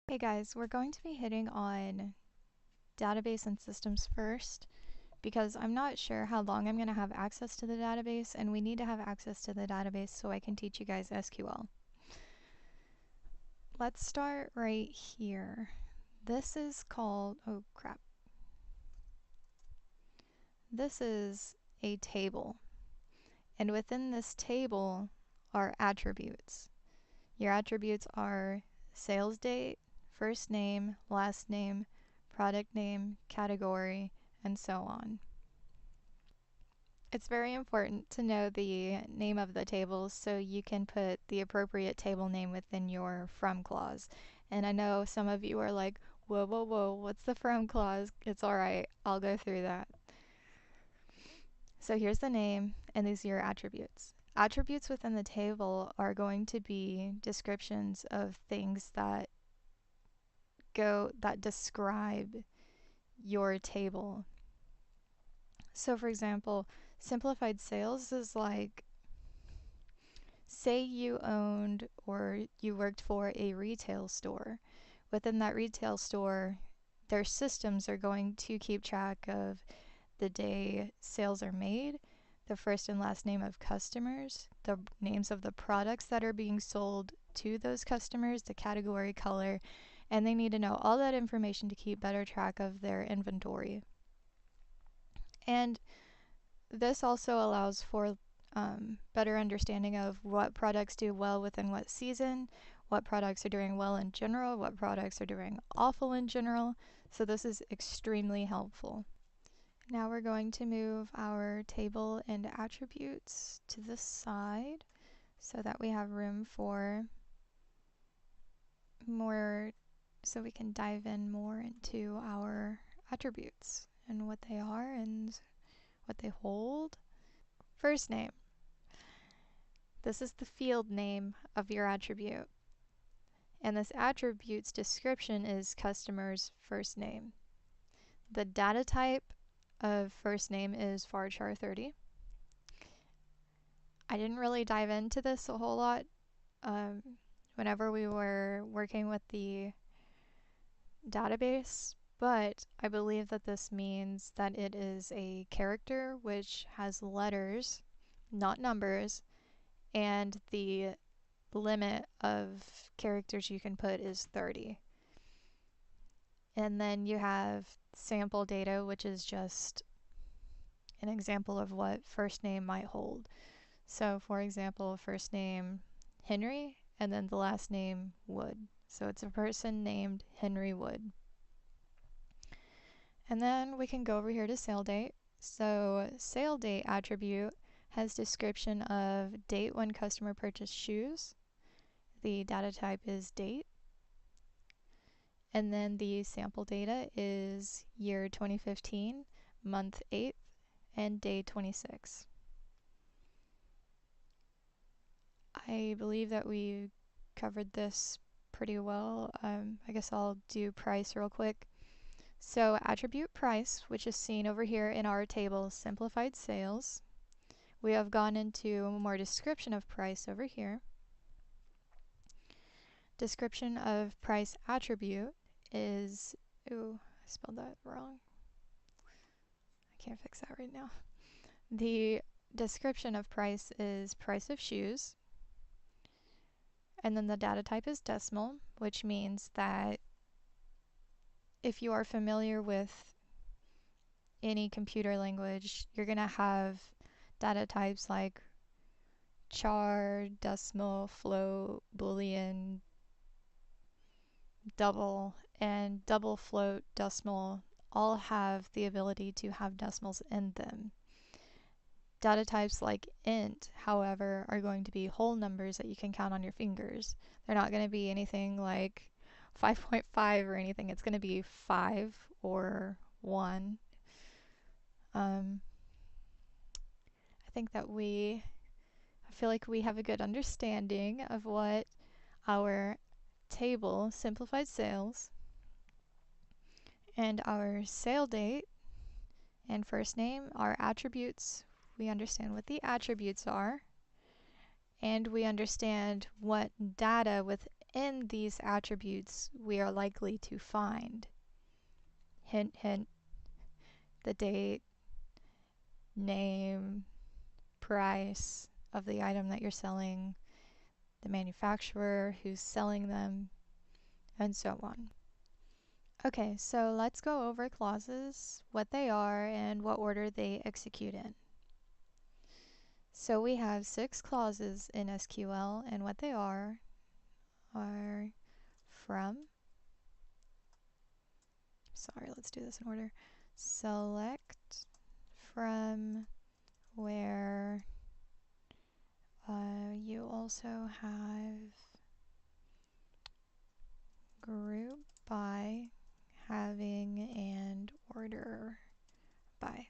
Hey guys, we're going to be hitting on database and systems first because I'm not sure how long I'm going to have access to the database, and we need to have access to the database so I can teach you guys SQL. Let's start right here. This is called, oh crap. This is a table, and within this table are attributes. Your attributes are sales date, first name, last name, product name, category, and so on. It's very important to know the name of the table so you can put the appropriate table name within your from clause. And I know some of you are like, whoa, whoa, whoa, what's the from clause? It's alright, I'll go through that. So here's the name, and these are your attributes. Attributes within the table are going to be descriptions of things that describe your table. So for example, simplified sales is like, say you owned or you worked for a retail store. Within that retail store, their systems are going to keep track of the day sales are made, the first and last name of customers, the names of the products that are being sold to those customers, the category, color, and they need to know all that information to keep better track of their inventory. And this also allows for better understanding of what products do well within what season, what products are doing well in general, what products are doing awful in general. So this is extremely helpful. Now we're going to move our table and attributes to this side so that we have room for more, so we can dive in more into our attributes and what they are and what they hold. First name. This is the field name of your attribute. And this attribute's description is customer's first name. The data type of first name is varchar 30. I didn't really dive into this a whole lot whenever we were working with the database, but I believe that this means that it is a character which has letters, not numbers, and the limit of characters you can put is 30. And then you have sample data, which is just an example of what first name might hold. So for example, first name Henry, and then the last name Wood. So it's a person named Henry Wood. And then we can go over here to sale date. So sale date attribute has description of date when customer purchased shoes. The data type is date. And then the sample data is year 2015, month 8th, and day 26. I believe that we covered this pretty well. I guess I'll do price real quick. So attribute price, which is seen over here in our table, simplified sales. We have gone into more description of price over here. Description of price attribute is, ooh, I spelled that wrong. I can't fix that right now. The description of price is price of shoes. And then the data type is decimal, which means that if you are familiar with any computer language, you're going to have data types like char, decimal, float, boolean, double, and double, float, decimal all have the ability to have decimals in them. Data types like int, however, are going to be whole numbers that you can count on your fingers. They're not going to be anything like 5.5 or anything. It's going to be 5 or 1. I think that I feel like we have a good understanding of what our table, simplified sales, and our sale date and first name are attributes. We understand what the attributes are, and we understand what data in these attributes we are likely to find. Hint, hint, the date, name, price of the item that you're selling, the manufacturer, who's selling them, and so on. Okay, so let's go over clauses, what they are, and what order they execute in. So we have 6 clauses in SQL, and what they are from, sorry, let's do this in order, select, from, where, you also have group by, having, and order by.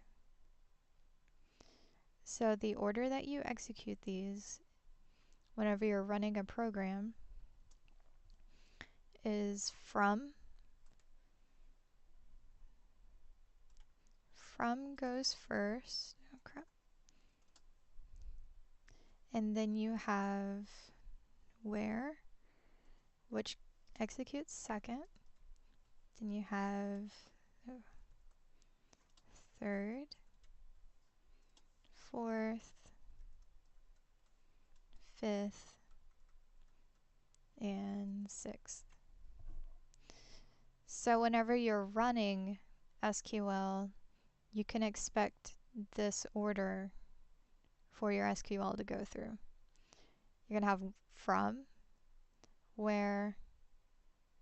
So the order that you execute these whenever you're running a program is from goes first, oh crap, and then you have where, which executes second, then you have third, fourth, fifth, and sixth. So whenever you're running SQL, you can expect this order for your SQL to go through. You're going to have from, where,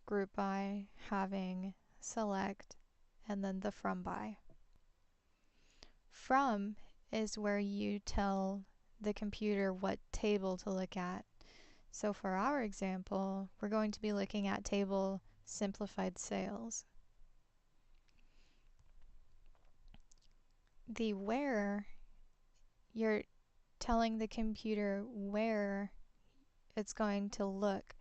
group by, having, select, and then the from by. From is where you tell the computer what table to look at. So for our example, we're going to be looking at table simplified sales. The where, you're telling the computer where it's going to look.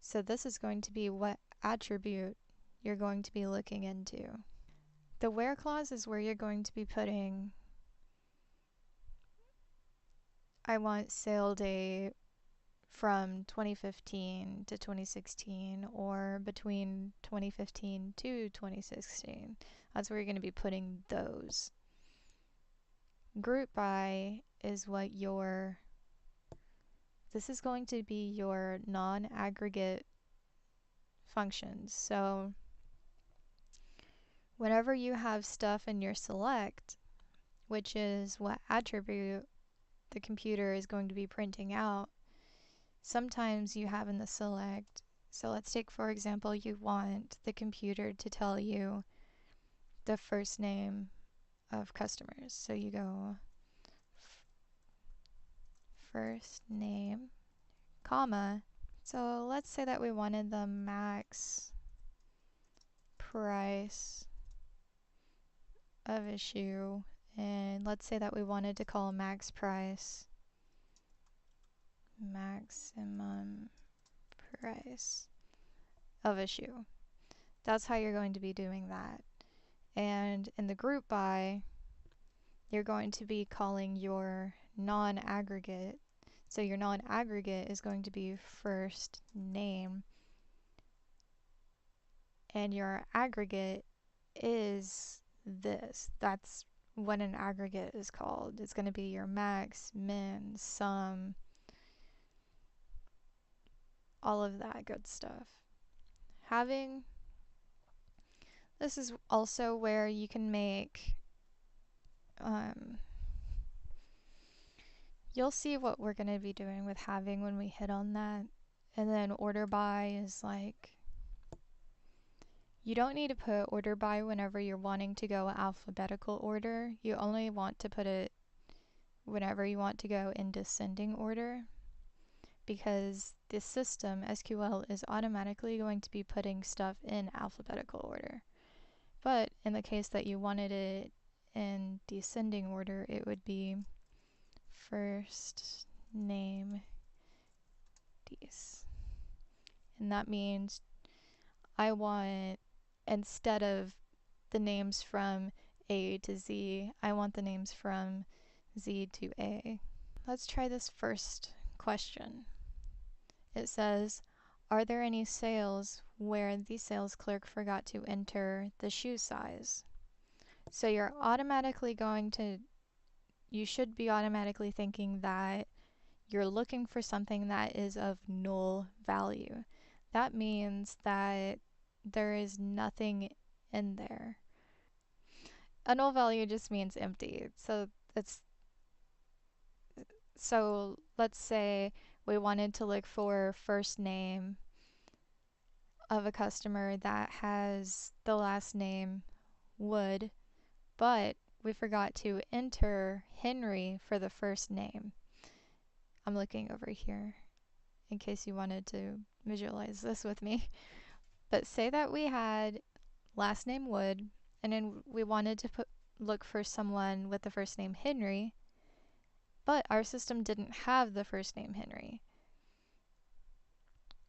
So this is going to be what attribute you're going to be looking into. The where clause is where you're going to be putting, I want sale date from 2015 to 2016, or between 2015 to 2016. That's where you're going to be putting those. Group by is what this is going to be your non-aggregate functions. So whenever you have stuff in your select, which is what attribute the computer is going to be printing out, sometimes you have in the select, so let's take for example, you want the computer to tell you the first name of customers. So you go first name, comma. So let's say that we wanted the max price of issue, and let's say that we wanted to call max price maximum price of issue. That's how you're going to be doing that. And in the group by, you're going to be calling your non-aggregate. So your non-aggregate is going to be first name, and your aggregate is this. That's what an aggregate is called. It's going to be your max, min, sum, all of that good stuff. Having, this is also where you can make, you'll see what we're going to be doing with having when we hit on that. And then order by is like, you don't need to put order by whenever you're wanting to go alphabetical order. You only want to put it whenever you want to go in descending order, because the system, SQL, is automatically going to be putting stuff in alphabetical order. But in the case that you wanted it in descending order, it would be first name des. And that means I want, instead of the names from A to Z, I want the names from Z to A. Let's try this first question. It says, are there any sales where the sales clerk forgot to enter the shoe size? So you're automatically you should be automatically thinking that you're looking for something that is of null value. That means that there is nothing in there. A null value just means empty. So let's say we wanted to look for first name of a customer that has the last name Wood, but we forgot to enter Henry for the first name. I'm looking over here in case you wanted to visualize this with me. But say that we had last name Wood, and then we wanted to look for someone with the first name Henry, but our system didn't have the first name Henry.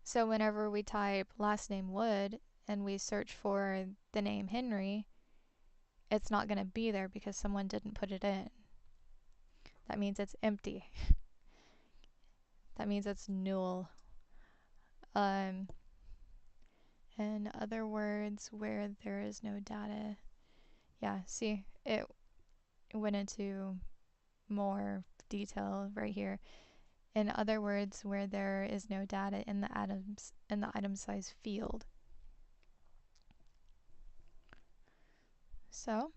So whenever we type last name Wood and we search for the name Henry, it's not going to be there because someone didn't put it in. That means it's empty. That means it's null. In other words, where there is no data, yeah, see, it went into more detail right here. In other words, where there is no data in the item size field. So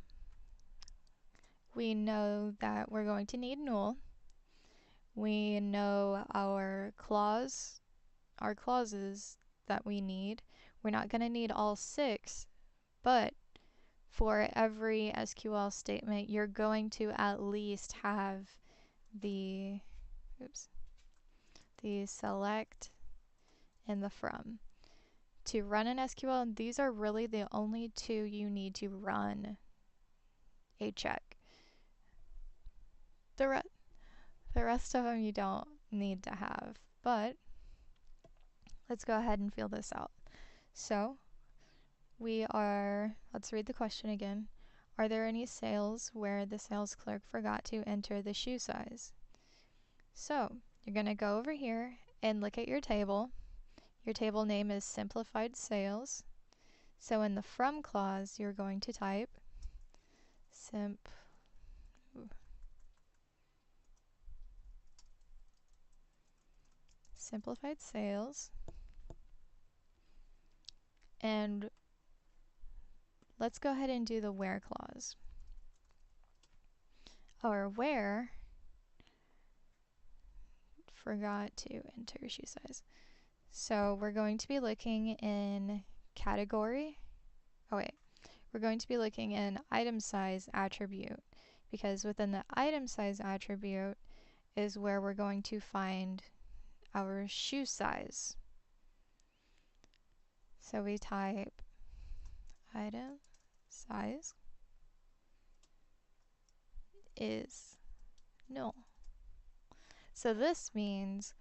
we know that we're going to need null. We know our clauses that we need. We're not going to need all 6, but for every SQL statement, you're going to at least have the select and the from. To run an SQL, these are really the only 2 you need to run a check. The rest of them you don't need to have, but let's go ahead and feel this out. So let's read the question again. Are there any sales where the sales clerk forgot to enter the shoe size? So you're going to go over here and look at your table. Your table name is simplified sales. So in the from clause, you're going to type simplified sales. And let's go ahead and do the where clause. Or where forgot to enter shoe size. So we're going to be looking in category. We're going to be looking in item size attribute, because within the item size attribute is where we're going to find our shoe size. So we type item size is null. So this means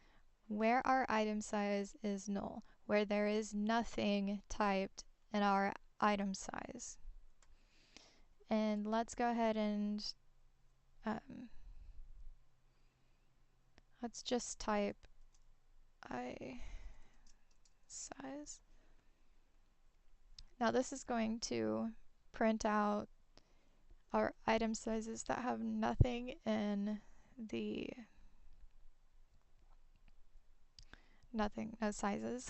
where our item size is null, where there is nothing typed in our item size. And let's go ahead and let's just type size. Now this is going to print out our item sizes that have nothing in the no sizes.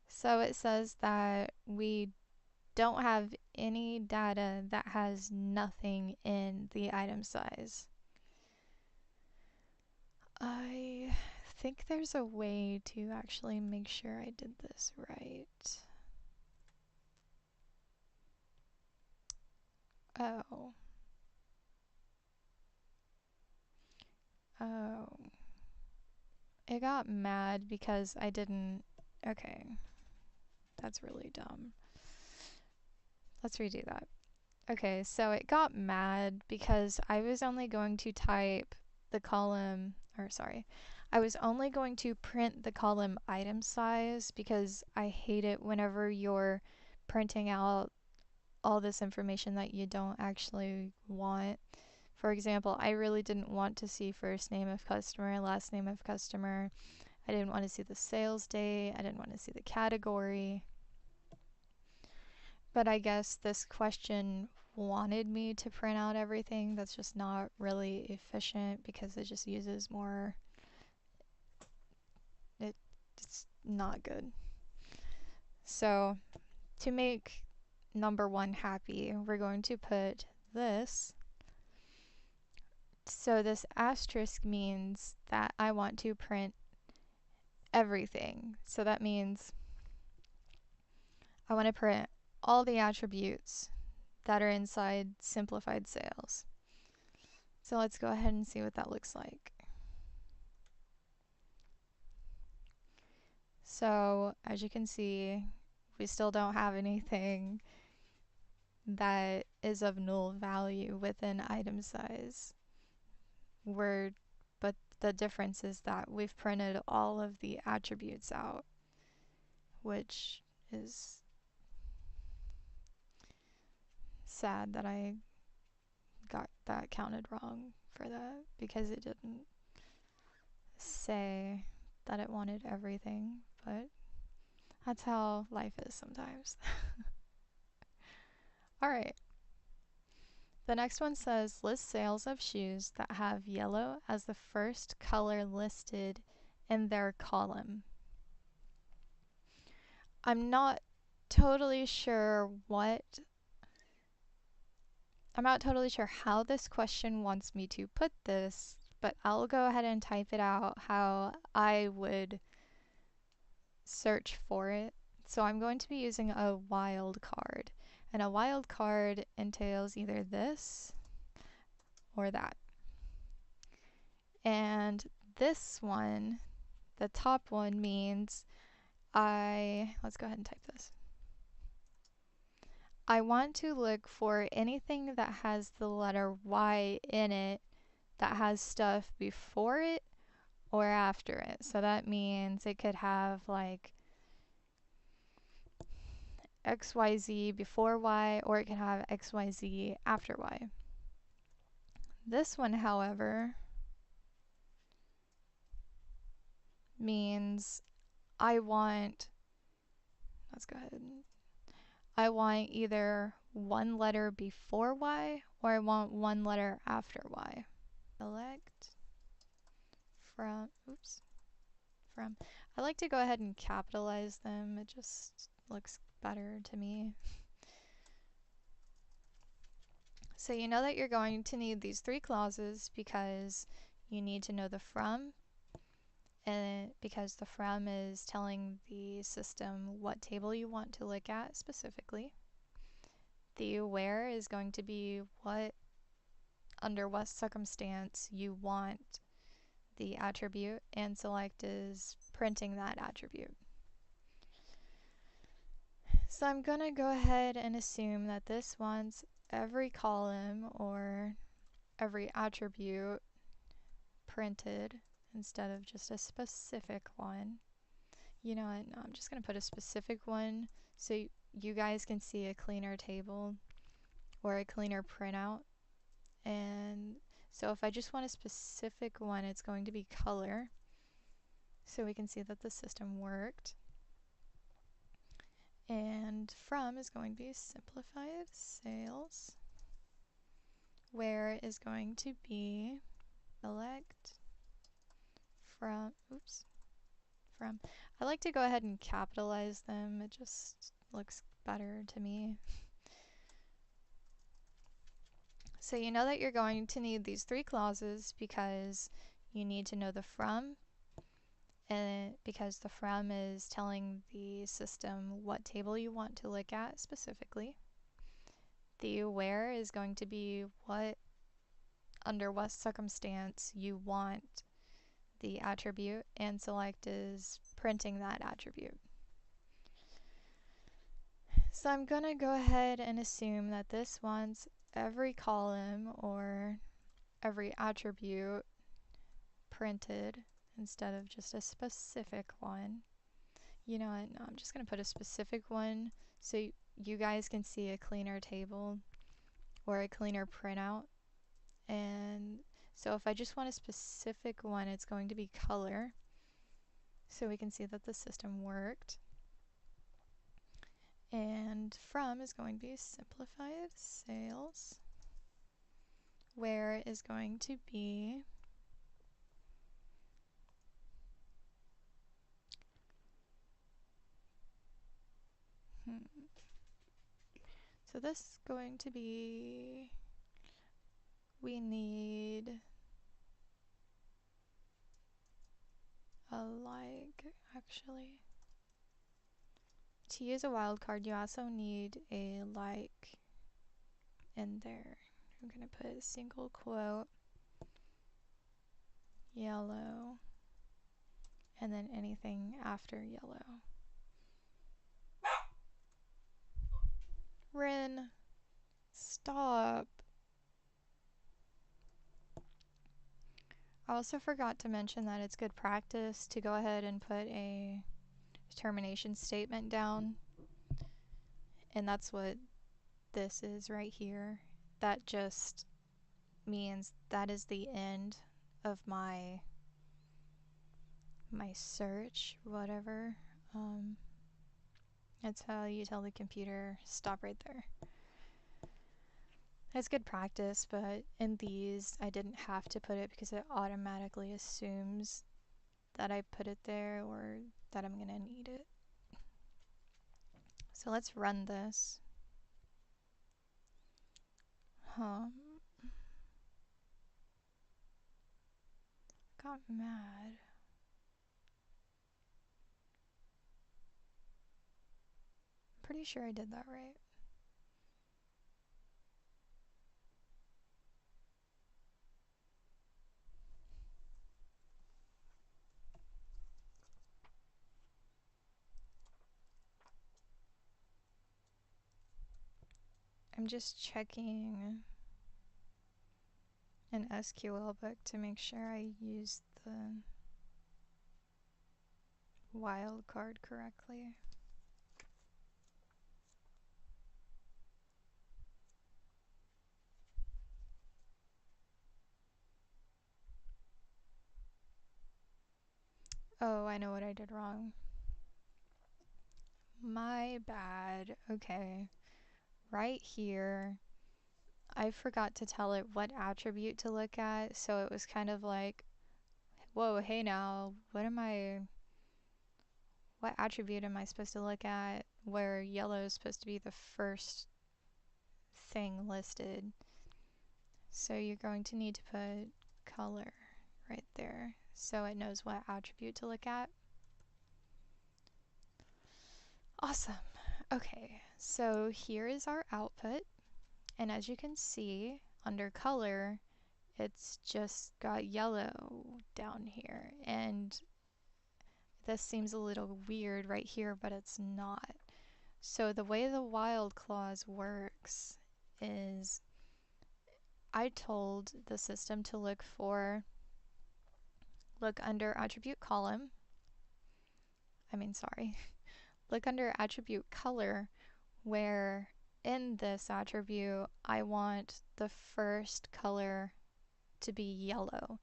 So it says that we don't have any data that has nothing in the item size. I think there's a way to actually make sure I did this right. Oh. It got mad because I didn't. Okay. That's really dumb. Let's redo that. Okay, so it got mad because I was only going to type the column, I was only going to print the column item size because I hate it whenever you're printing out all this information that you don't actually want. For example, I really didn't want to see first name of customer, last name of customer. I didn't want to see the sales date. I didn't want to see the category. But I guess this question wanted me to print out everything. That's just not really efficient because it just uses more. It's not good. So to make number one happy, we're going to put this. So this asterisk means that I want to print everything. So that means I want to print all the attributes that are inside simplified sales. So let's go ahead and see what that looks like. So as you can see, we still don't have anything that is of null value within item size. But the difference is that we've printed all of the attributes out, which is sad that I got that counted wrong for that because it didn't say that it wanted everything, but that's how life is sometimes. Alright. The next one says list sales of shoes that have yellow as the first color listed in their column. I'm not totally sure how this question wants me to put this, but I'll go ahead and type it out how I would search for it. So I'm going to be using a wildcard, and a wildcard entails either this or that. And this one, the top one, means let's go ahead and type this. I want to look for anything that has the letter Y in it that has stuff before it or after it. So that means it could have like XYZ before Y, or it could have XYZ after Y. This one, however, means I want either one letter before Y or I want one letter after Y. Select from. I like to go ahead and capitalize them. It just looks better to me. So you know that you're going to need these three clauses because you need to know the from, and because the from is telling the system what table you want to look at specifically. The where is going to be under what circumstance you want the attribute, and select is printing that attribute. So I'm going to go ahead and assume that this wants every column or every attribute printed instead of just a specific one. You know what? No, I'm just going to put a specific one so you guys can see a cleaner table or a cleaner printout. And so if I just want a specific one, it's going to be color, so we can see that the system worked. And from is going to be simplified sales. Where is going to be select from. I like to go ahead and capitalize them. It just looks better to me. So you know that you're going to need these three clauses because you need to know the from, and because the from is telling the system what table you want to look at specifically. The where is going to be under what circumstance you want the attribute, and select is printing that attribute. So I'm going to go ahead and assume that this wants every column or every attribute printed instead of just a specific one. You know what? No, I'm just going to put a specific one so you guys can see a cleaner table or a cleaner printout. And so if I just want a specific one, it's going to be color. So we can see that the system worked. And from is going to be simplified sales, where is going to be so this is going to be, we need a like, actually. To use a wildcard, you also need a like in there. I'm going to put a single quote, yellow, and then anything after yellow. Rin, stop. I also forgot to mention that it's good practice to go ahead and put a termination statement down. And that's what this is right here. That just means that is the end of my search, whatever. That's how you tell the computer, stop right there. It's good practice, but in these, I didn't have to put it because it automatically assumes that I put it there or that I'm going to need it. So let's run this. Got mad. I'm pretty sure I did that right. I'm just checking an SQL book to make sure I used the wildcard correctly. Oh, I know what I did wrong. My bad. Okay. Right here, I forgot to tell it what attribute to look at, so it was kind of like, whoa, hey now, what attribute am I supposed to look at where yellow is supposed to be the first thing listed? So you're going to need to put color right there so it knows what attribute to look at. Awesome. Okay, so here is our output, and as you can see under color, it's just got yellow down here, and this seems a little weird right here, but it's not. So the way the while clause works is I told the system to look under attribute column. Look under attribute color, where in this attribute I want the first color to be yellow.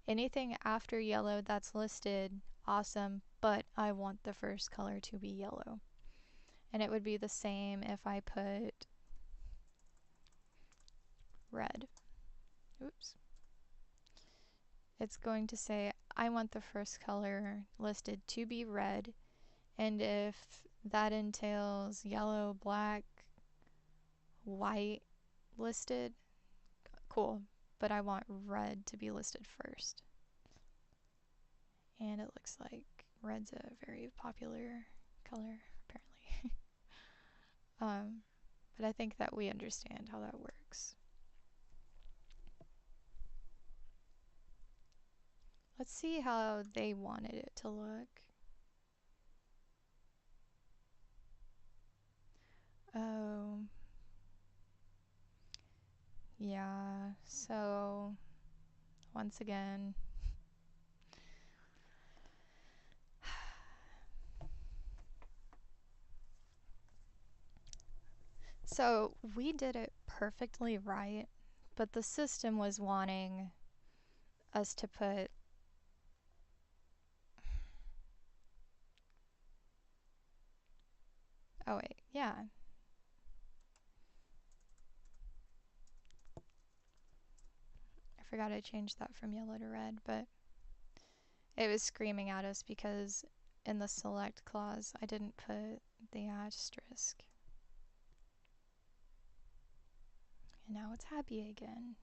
Anything after yellow that's listed, awesome, but I want the first color to be yellow. And it would be the same if I put red. Oops. It's going to say I want the first color listed to be red, and if that entails yellow, black, white listed, cool, but I want red to be listed first. And it looks like red's a very popular color, apparently. But I think that we understand how that works. Let's see how they wanted it to look. Oh, yeah, so once again, so we did it perfectly right, but the system was wanting us to put oh wait, yeah. I forgot I changed that from yellow to red, but it was screaming at us because in the select clause I didn't put the asterisk. And now it's happy again.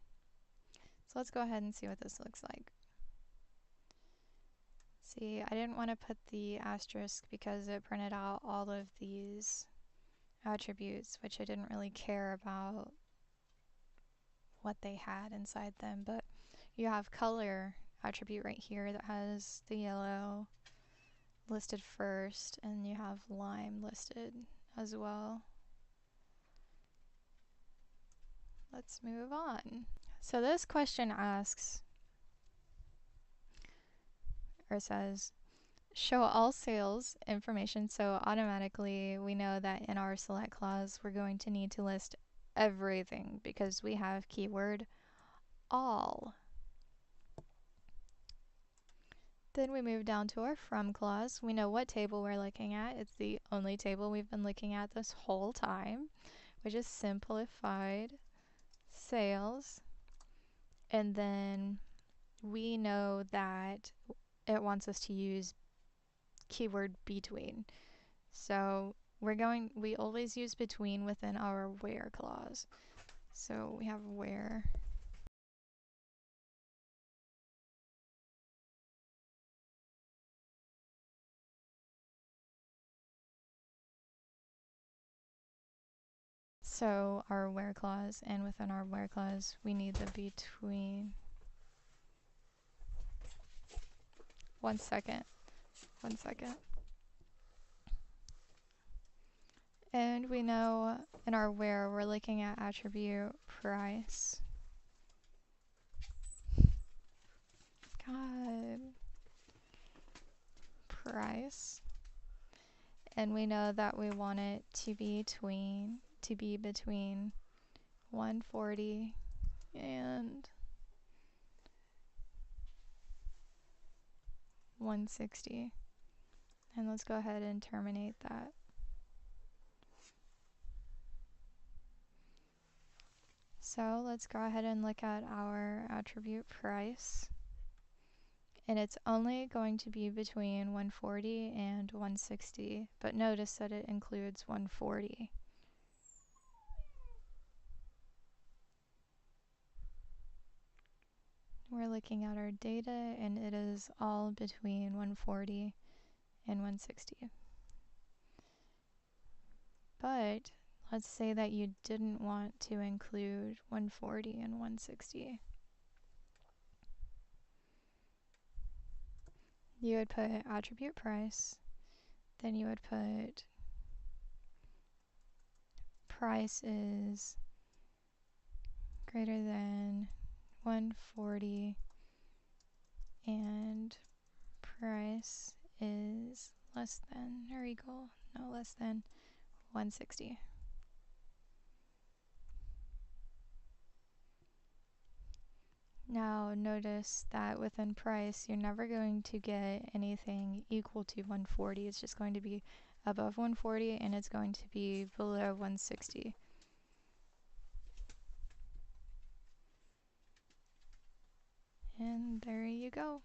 So let's go ahead and see what this looks like. See, I didn't want to put the asterisk because it printed out all of these attributes, which I didn't really care about what they had inside them. But you have color attribute right here that has the yellow listed first, and you have lime listed as well. Let's move on. So this question asks, or says, show all sales information. So automatically we know that in our select clause we're going to need to list everything because we have keyword all. Then we move down to our from clause. We know what table we're looking at. It's the only table we've been looking at this whole time, which is simplified sales. And then we know that it wants us to use keyword between. So we always use between within our where clause. So we have where. So our where clause, and within our where clause, we need the between. One second. And we know in our where we're looking at attribute price. God. Price. And we know that we want it to be between 140 and 160. And let's go ahead and terminate that. So let's go ahead and look at our attribute price. And it's only going to be between 140 and 160, but notice that it includes 140. We're looking at our data and it is all between 140 and 160. But let's say that you didn't want to include 140 and 160. You would put attribute price, then you would put price is greater than 140 and price is less than or equal, no, less than 160. Now notice that within price you're never going to get anything equal to 140. It's just going to be above 140 and it's going to be below 160. And there you go.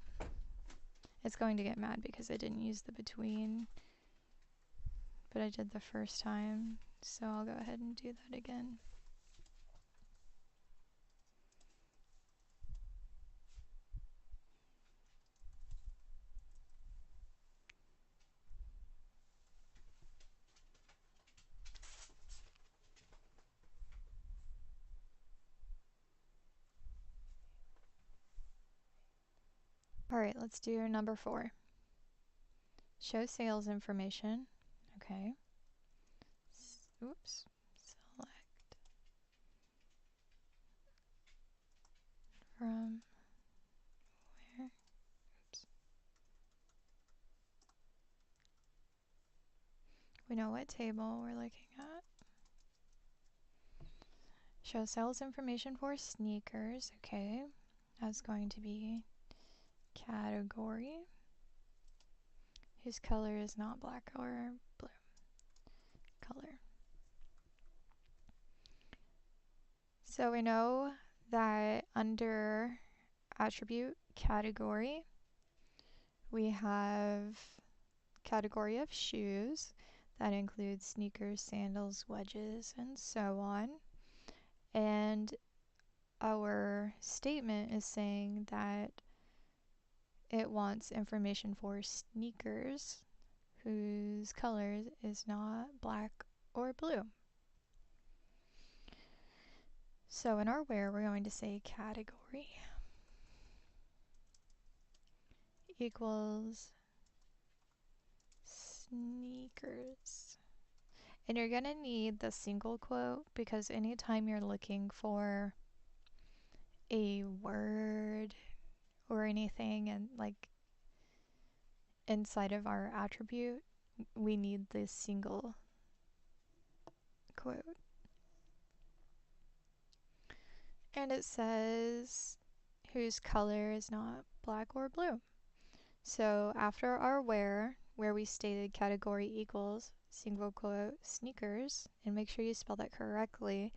It's going to get mad because I didn't use the between, but I did the first time, so I'll go ahead and do that again. Alright, let's do number 4. Show sales information. Okay. Oops. Select from where? Oops. We know what table we're looking at. Show sales information for sneakers. Okay, that's going to be category whose color is not black or blue. Color. So we know that under attribute category, we have category of shoes. That includes sneakers, sandals, wedges, and so on. And our statement is saying that it wants information for sneakers whose color is not black or blue. So in our where, we're going to say category equals sneakers. And you're going to need the single quote because anytime you're looking for a word or anything and like inside of our attribute, we need this single quote. And it says whose color is not black or blue. So after our where we stated category equals single quote sneakers, and make sure you spell that correctly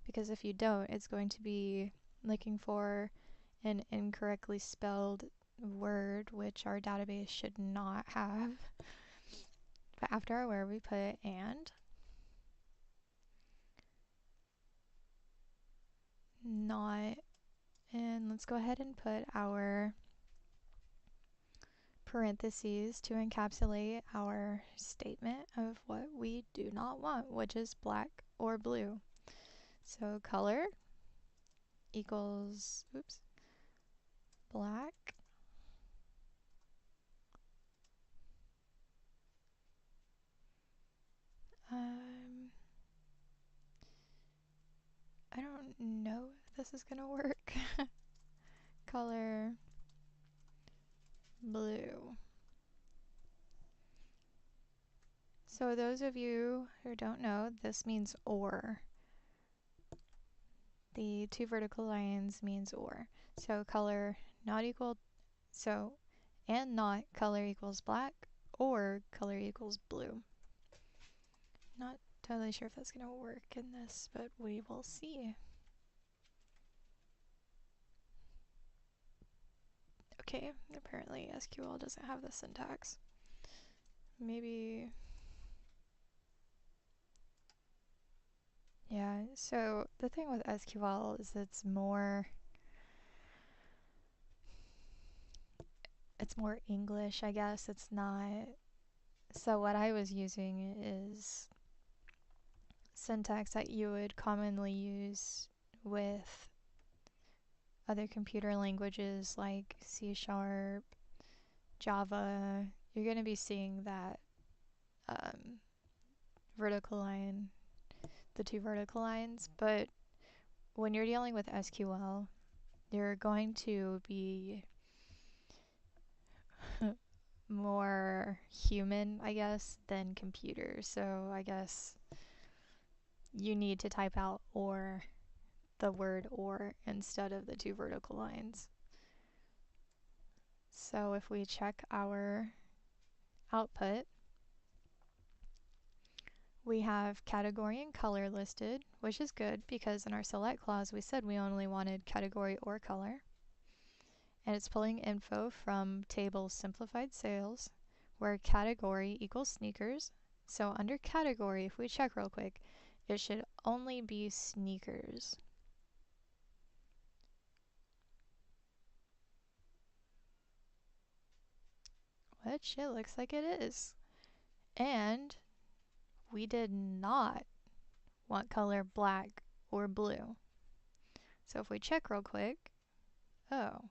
because if you don't, it's going to be looking for an incorrectly spelled word, which our database should not have. But after our where we put and not, and let's go ahead and put our parentheses to encapsulate our statement of what we do not want, which is black or blue. So color equals, black. I don't know if this is gonna work. Color blue. So those of you who don't know, this means or. The two vertical lines means or. So color not equal, so and not color equals black or color equals blue. Not totally sure if that's going to work in this, but we will see. Okay, apparently SQL doesn't have the syntax. Maybe... Yeah, so the thing with SQL is it's more English, I guess. It's not... So what I was using is syntax that you would commonly use with other computer languages like C#, Java. You're going to be seeing that vertical line, the two vertical lines, but when you're dealing with SQL, you're going to be more human, I guess, than computer. So I guess you need to type out or, the word or, instead of the two vertical lines. So if we check our output, we have category and color listed, which is good because in our select clause we said we only wanted category or color. And it's pulling info from table simplified sales, where category equals sneakers. So under category, if we check real quick, it should only be sneakers. Which it looks like it is. And we did not want color black or blue. So if we check real quick, oh,